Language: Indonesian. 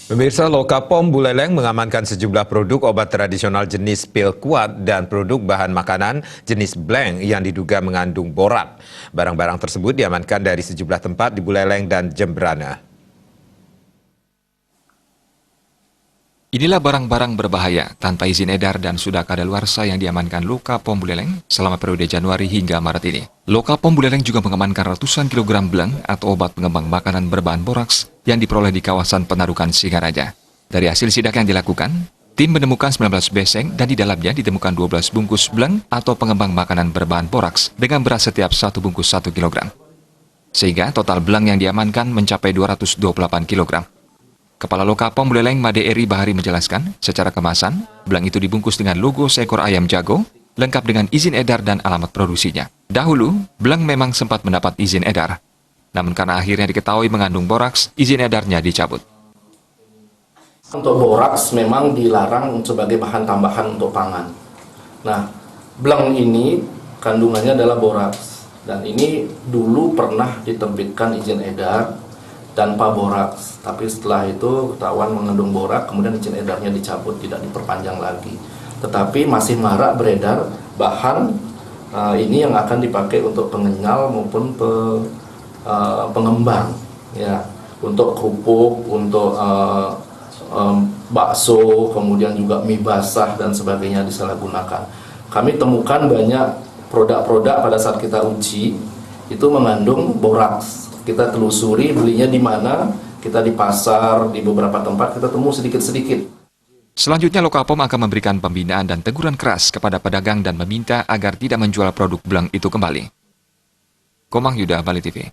Pemirsa, Lokapom Buleleng mengamankan sejumlah produk obat tradisional jenis pil kuat dan produk bahan makanan jenis bleng yang diduga mengandung borak. Barang-barang tersebut diamankan dari sejumlah tempat di Buleleng dan Jembrana. Inilah barang-barang berbahaya tanpa izin edar dan sudah kadaluarsa yang diamankan Lokapom Buleleng selama periode Januari hingga Maret ini. Lokapom Buleleng juga mengamankan ratusan kilogram bleng atau obat pengembang makanan berbahan boraks yang diperoleh di kawasan Penarukan Singaraja. Dari hasil sidak yang dilakukan, tim menemukan 19 beseng dan di dalamnya ditemukan 12 bungkus bleng atau pengembang makanan berbahan boraks dengan berat setiap satu bungkus 1 kg. Sehingga total bleng yang diamankan mencapai 228 kg. Kepala Lokapom Buleleng Made Eri Bahari menjelaskan, secara kemasan, bleng itu dibungkus dengan logo seekor ayam jago, lengkap dengan izin edar dan alamat produksinya. Dahulu, bleng memang sempat mendapat izin edar. Namun karena akhirnya diketahui mengandung boraks, izin edarnya dicabut. Untuk boraks memang dilarang sebagai bahan tambahan untuk pangan. Nah, bleng ini kandungannya adalah boraks. Dan ini dulu pernah diterbitkan izin edar tanpa boraks, tapi setelah itu ketahuan mengandung borak, kemudian izin edarnya dicabut, tidak diperpanjang lagi. Tetapi masih marak beredar bahan ini yang akan dipakai untuk pengenyal maupun pengembang, ya, untuk kerupuk, untuk bakso, kemudian juga mie basah dan sebagainya disalahgunakan. Kami temukan banyak produk-produk pada saat kita uji itu mengandung boraks. Kita telusuri belinya di mana, kita di pasar, di beberapa tempat kita temu sedikit-sedikit. Selanjutnya Lokapom akan memberikan pembinaan dan teguran keras kepada pedagang dan meminta agar tidak menjual produk bleng itu kembali. Komang Yuda, Bali TV.